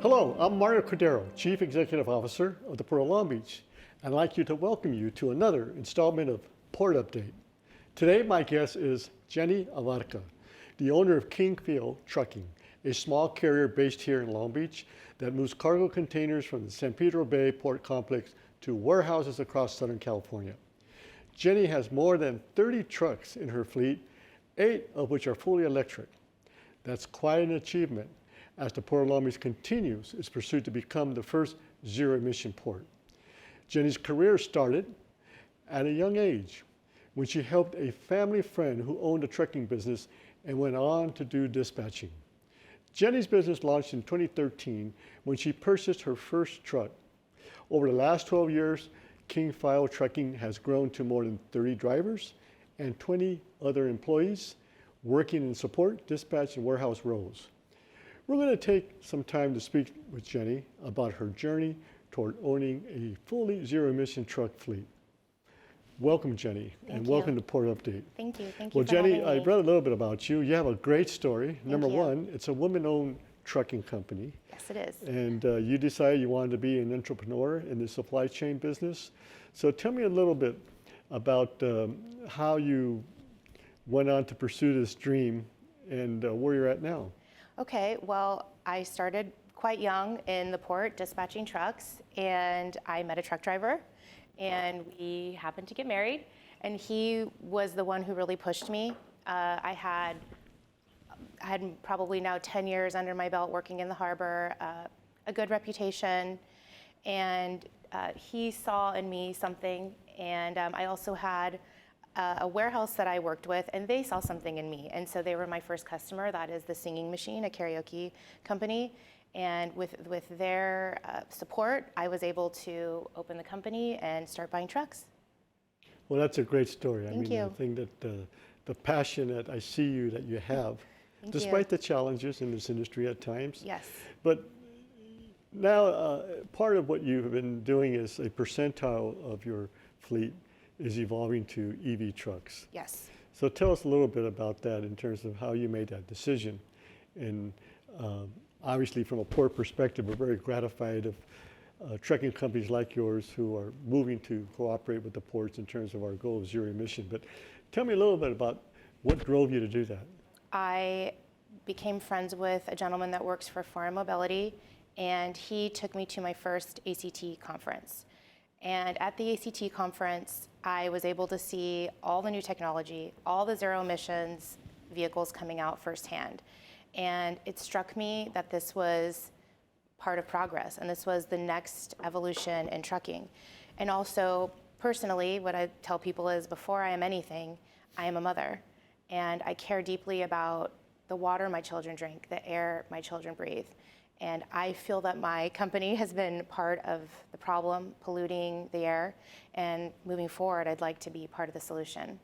Hello, I'm Mario Cordero, Chief Executive Officer of the Port of Long Beach. I'd like to welcome you to another installment of Port Update. Today, my guest is Jennie Abarca, the owner of King Fio Trucking, a small carrier based here in Long Beach that moves cargo containers from the San Pedro Bay Port Complex to warehouses across Southern California. Jennie has more than 30 trucks in her fleet, 8 of which are fully electric. That's quite an achievement as the Port of Long Beach continues its pursuit to become the first zero-emission port. Jennie's career started at a young age when she helped a family friend who owned a trucking business and went on to do dispatching. Jennie's business launched in 2013 when she purchased her first truck. Over the last 12 years, King Fio Trucking has grown to more than 30 drivers and 20 other employees working in support, dispatch, and warehouse roles. We're going to take some time to speak with Jennie about her journey toward owning a fully zero-emission truck fleet. Welcome, Jennie, and welcome to Port Update. Thank you. Thank you. Well, Jennie, I read a little bit about you. You have a great story. Number one, it's a woman-owned trucking company. Yes, it is. And you decided you wanted to be an entrepreneur in the supply chain business. So tell me a little bit about how you went on to pursue this dream and where you're at now. Okay, well, I started quite young in the port dispatching trucks, and I met a truck driver, and we happened to get married, and he was the one who really pushed me. I had probably now 10 years under my belt working in the harbor, a good reputation, and he saw in me something, and I also had a warehouse that I worked with, and they saw something in me, and so they were my first customer. That is the Singing Machine, a karaoke company, and with their support, I was able to open the company and start buying trucks. Well, that's a great story. Thank you. I think that the passion that I see that you have, despite the challenges in this industry at times. Yes. But now, part of what you've been doing is a percentile of your fleet is evolving to EV trucks. Yes. So tell us a little bit about that in terms of how you made that decision. And obviously from a port perspective, we're very gratified of trucking companies like yours who are moving to cooperate with the ports in terms of our goal of zero emission. But tell me a little bit about what drove you to do that. I became friends with a gentleman that works for Foreign Mobility, and he took me to my first ACT conference. And at the ACT conference, I was able to see all the new technology, all the zero emissions vehicles coming out firsthand. And it struck me that this was part of progress, and this was the next evolution in trucking. And also, personally, what I tell people is before I am anything, I am a mother. And I care deeply about the water my children drink, the air my children breathe. And I feel that my company has been part of the problem, polluting the air, and moving forward, I'd like to be part of the solution.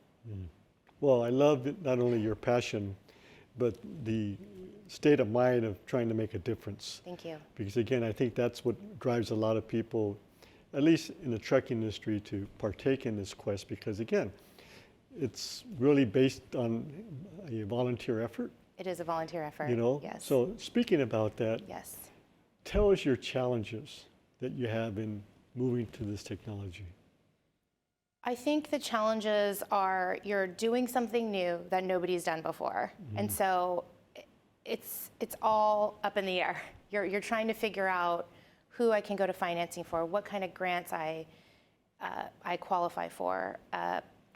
Well, I love not only your passion, but the state of mind of trying to make a difference. Thank you. Because again, I think that's what drives a lot of people, at least in the trucking industry, to partake in this quest, because again, it's really based on a volunteer effort. It is a volunteer effort, you know? Yes. So speaking about that, yes. Tell us your challenges that you have in moving to this technology. I think the challenges are you're doing something new that nobody's done before. And so it's all up in the air. You're trying to figure out who I can go to financing for, what kind of grants I qualify for,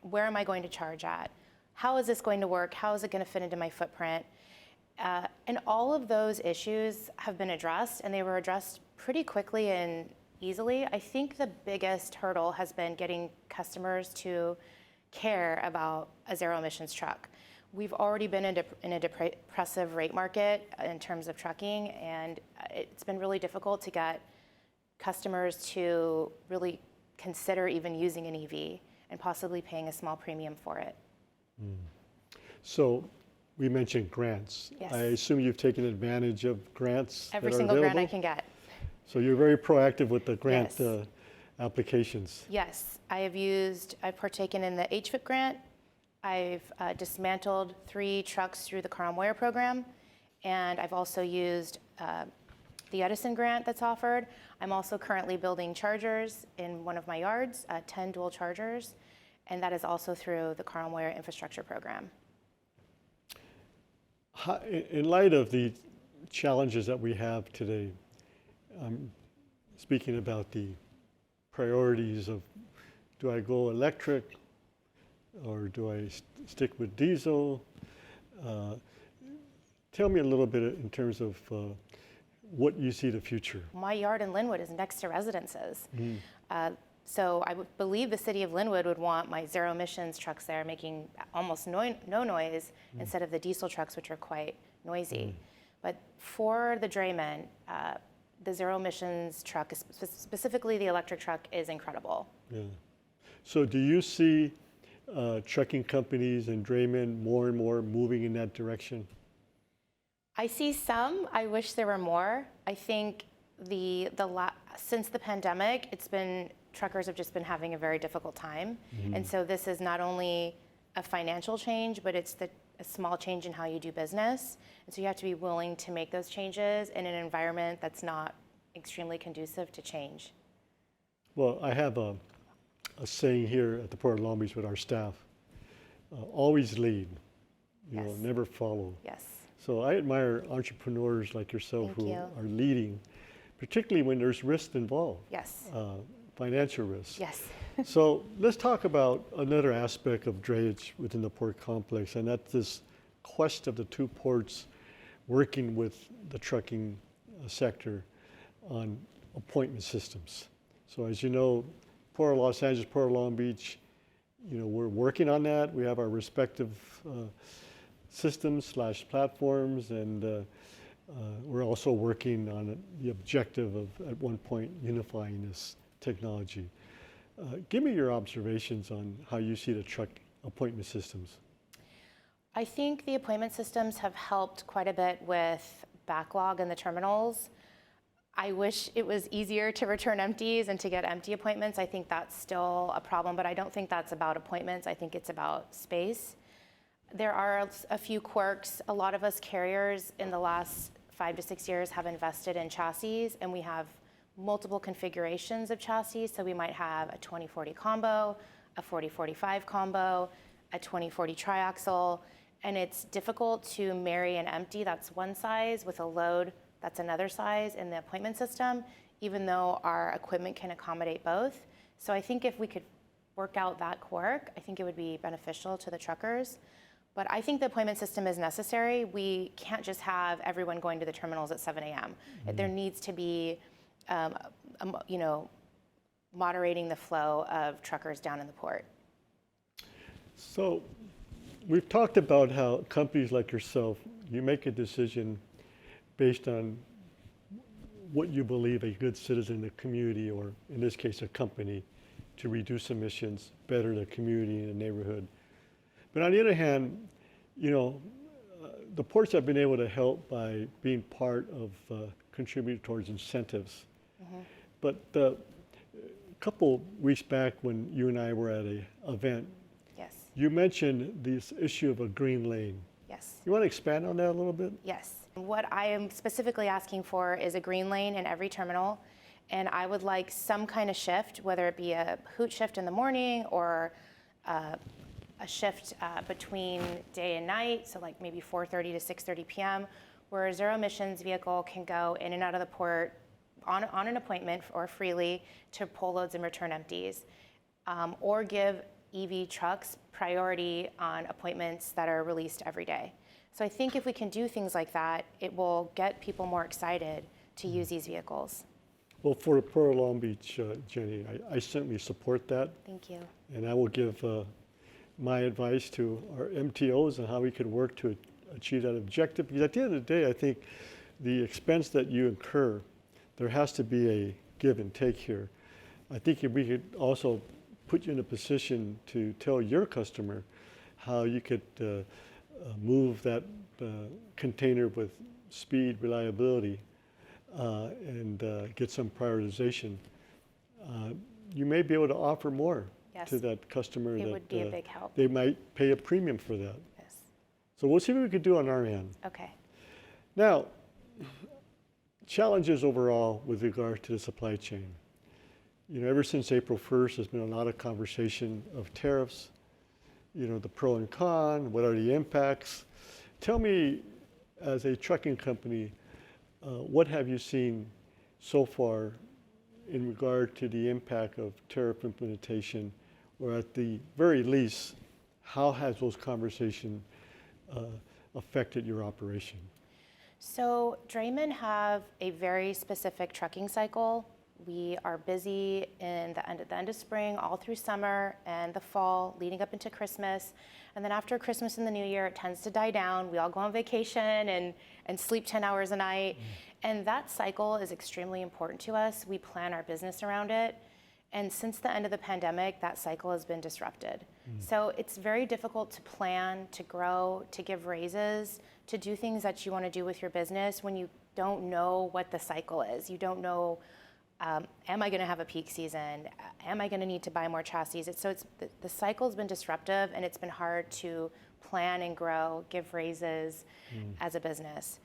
where am I going to charge at, how is this going to work, how is it going to fit into my footprint. And all of those issues have been addressed, and they were addressed pretty quickly and easily. I think the biggest hurdle has been getting customers to care about a zero emissions truck. We've already been in a depressive rate market in terms of trucking, and it's been really difficult to get customers to really consider even using an EV and possibly paying a small premium for it. So we mentioned grants. Yes. I assume you've taken advantage of grants. Every that are single available? grant I can get. So you're very proactive with the grant Yes. applications. Yes, I've partaken in the HVIP grant. I've dismantled 3 trucks through the Car on Wire program, and I've also used the Edison grant that's offered. I'm also currently building chargers in one of my yards, 10 dual chargers, and that is also through the Carl Moyer Infrastructure Program. In light of the challenges that we have today, speaking about the priorities of, do I go electric or do I stick with diesel? Tell me a little bit in terms of what you see the future. My yard in Linwood is next to residences. So I would believe the city of Linwood would want my zero emissions trucks there making almost no noise instead of the diesel trucks, which are quite noisy. But for the draymen, the zero emissions truck, specifically the electric truck, is incredible. Yeah. So do you see trucking companies and draymen more and more moving in that direction? I see some. I wish there were more. I think since the pandemic, truckers have just been having a very difficult time. And so this is not only a financial change, but it's a small change in how you do business. And so you have to be willing to make those changes in an environment that's not extremely conducive to change. Well, I have a saying here at the Port of Long Beach with our staff, always lead, never follow. Yes. So I admire entrepreneurs like yourself who are leading, particularly when there's risk involved. Yes. Financial risk. Yes. So let's talk about another aspect of drayage within the port complex, and that's this quest of the two ports working with the trucking sector on appointment systems. So as you know, Port of Los Angeles, Port of Long Beach, we're working on that. We have our respective systems/platforms, and we're also working on the objective of, at one point, unifying this technology. Give me your observations on how you see the truck appointment systems. I think the appointment systems have helped quite a bit with backlog in the terminals. I wish it was easier to return empties and to get empty appointments. I think that's still a problem, but I don't think that's about appointments. I think it's about space. There are a few quirks. A lot of us carriers in the last 5 to 6 years have invested in chassis, and we have multiple configurations of chassis. So we might have a 2040 combo, a 4045 combo, a 2040 triaxle, and it's difficult to marry an empty that's one size with a load that's another size in the appointment system, even though our equipment can accommodate both. So I think if we could work out that quirk, I think it would be beneficial to the truckers. But I think the appointment system is necessary. We can't just have everyone going to the terminals at 7 a.m. There needs to be, moderating the flow of truckers down in the port. So we've talked about how companies like yourself, you make a decision based on what you believe a good citizen in the community, or in this case a company, to reduce emissions, better the community and the neighborhood. But on the other hand, the ports have been able to help by being part of contributing towards incentives. But a couple weeks back when you and I were at an event, Yes. you mentioned this issue of a green lane. Yes. You want to expand on that a little bit? Yes. What I am specifically asking for is a green lane in every terminal, and I would like some kind of shift, whether it be a hoot shift in the morning or a shift between day and night, so like maybe 4:30 to 6:30 p.m., where a zero emissions vehicle can go in and out of the port on an appointment or freely to pull loads and return empties, or give EV trucks priority on appointments that are released every day. So I think if we can do things like that, it will get people more excited to use these vehicles. Well, for Port of Long Beach, Jenny, I certainly support that. Thank you. And I will give my advice to our MTOs on how we could work to achieve that objective. Because at the end of the day, I think the expense that you incur, there has to be a give and take here. I think if we could also put you in a position to tell your customer how you could move that container with speed, reliability, and get some prioritization, you may be able to offer more to that customer. It would be a big help. They might pay a premium for that. Yes. So we'll see what we could do on our end. Okay. Now, challenges overall with regard to the supply chain. Ever since April 1st, there's been a lot of conversation of tariffs, the pro and con, what are the impacts. Tell me, as a trucking company, what have you seen so far in regard to the impact of tariff implementation, or at the very least, how has those conversations affected your operation? So draymen have a very specific trucking cycle. We are busy at the end of spring, all through summer and the fall, leading up into Christmas. And then after Christmas and the New Year, it tends to die down. We all go on vacation and sleep 10 hours a night. And that cycle is extremely important to us. We plan our business around it. And since the end of the pandemic, that cycle has been disrupted. So it's very difficult to plan, to grow, to give raises, to do things that you want to do with your business when you don't know what the cycle is. You don't know, am I going to have a peak season? Am I going to need to buy more chassis? The cycle's been disruptive, and it's been hard to plan and grow, give raises as a business.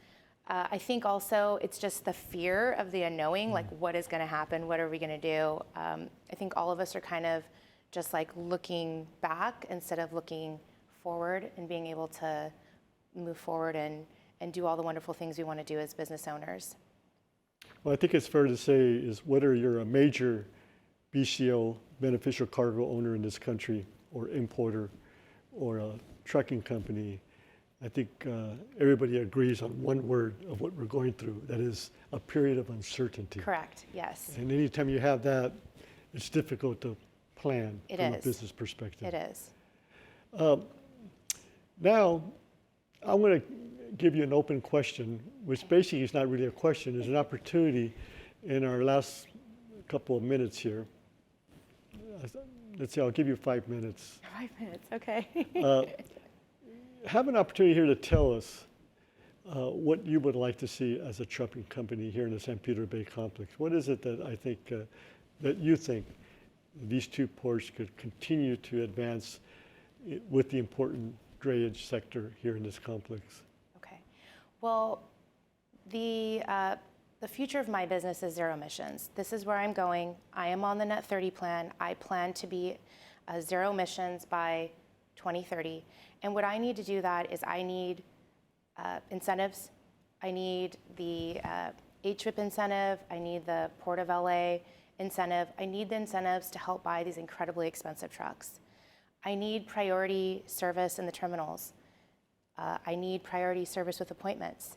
I think also it's just the fear of the unknowing, like what is going to happen? What are we going to do? I think all of us are kind of just like looking back instead of looking forward and being able to move forward and do all the wonderful things we want to do as business owners. Well, I think it's fair to say is whether you're a major BCO, beneficial cargo owner in this country, or importer, or a trucking company, I think everybody agrees on one word of what we're going through, that is a period of uncertainty. Correct, yes. And anytime you have that, it's difficult to plan from a business perspective. It is. Now, I'm going to give you an open question, which basically is not really a question, it's an opportunity in our last couple of minutes here. Let's see, I'll give you 5 minutes. 5 minutes, okay. Have an opportunity here to tell us what you would like to see as a trucking company here in the San Pedro Bay complex. What is it that I think that you think these two ports could continue to advance with the important drayage sector here in this complex? Okay. Well, the future of my business is zero emissions. This is where I'm going. I am on the Net 30 plan. I plan to be zero emissions by 2030. And what I need to do that is I need incentives. I need the HVIP incentive. I need the Port of LA incentive. I need the incentives to help buy these incredibly expensive trucks. I need priority service in the terminals. I need priority service with appointments.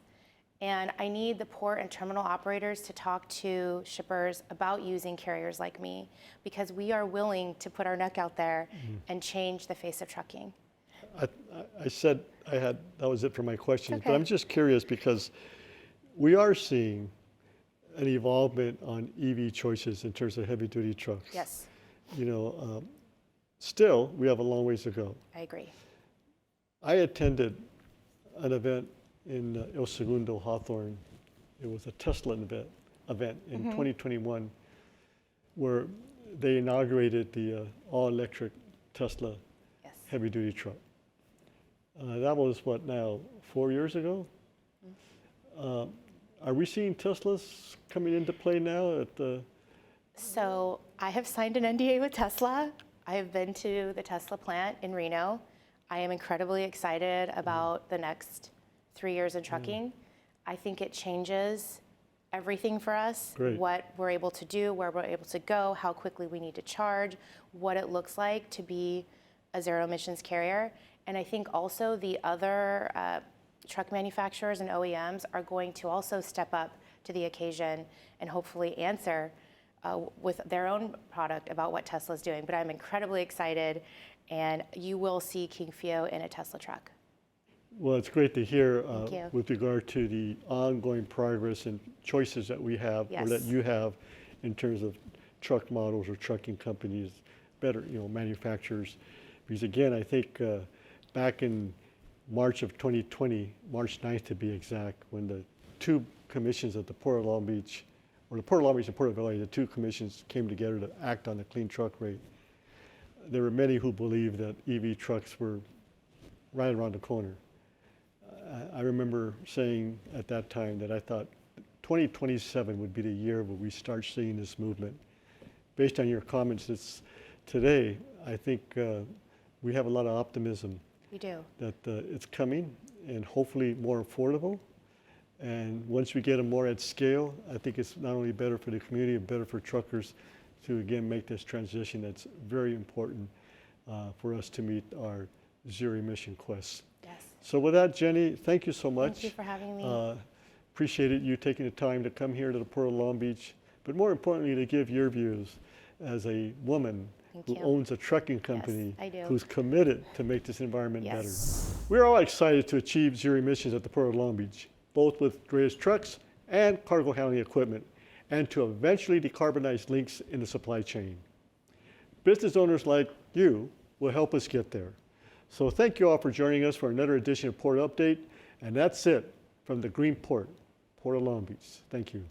And I need the port and terminal operators to talk to shippers about using carriers like me, because we are willing to put our neck out there and change the face of trucking. I said that was it for my questions, Okay. but I'm just curious because we are seeing an evolvement on EV choices in terms of heavy duty trucks. Yes, Still, we have a long ways to go. I agree. I attended an event in El Segundo, Hawthorne. It was a Tesla event in 2021 where they inaugurated the all-electric Tesla Yes. heavy-duty truck. That was, what now, 4 years ago? Are we seeing Teslas coming into play now at the... So I have signed an NDA with Tesla. I have been to the Tesla plant in Reno. I am incredibly excited about the next 3 years in trucking. I think it changes everything for us. Great. What we're able to do, where we're able to go, how quickly we need to charge, what it looks like to be a zero emissions carrier. And I think also the other truck manufacturers and OEMs are going to also step up to the occasion and hopefully answer with their own product about what Tesla's doing. But I'm incredibly excited, and you will see King Fio in a Tesla truck. Well, it's great to hear Thank you. with regard to the ongoing progress and choices that we have, or that Yes. you have, in terms of truck models or trucking companies, better, manufacturers. Because again, I think back in March of 2020, March 9th to be exact, when the two commissions at the Port of Long Beach, or the Port of Long Beach and Port of LA, the two commissions came together to act on the clean truck rate. There were many who believed that EV trucks were right around the corner. I remember saying at that time that I thought 2027 would be the year where we start seeing this movement. Based on your comments today, I think we have a lot of optimism We do. that it's coming and hopefully more affordable. And once we get them more at scale, I think it's not only better for the community, but better for truckers to again make this transition that's very important for us to meet our zero emission quests. Yes. So with that, Jenny, thank you so much. Thank you for having me. Appreciated you taking the time to come here to the Port of Long Beach, but more importantly, to give your views as a woman Thank who you. owns a trucking company I do. who's committed to make this environment Yes. better. We're all excited to achieve zero emissions at the Port of Long Beach, both with drayage trucks and cargo handling equipment, and to eventually decarbonize links in the supply chain. Business owners like you will help us get there. So thank you all for joining us for another edition of Port Update, and that's it from the Green Port, Port of Long Beach. Thank you.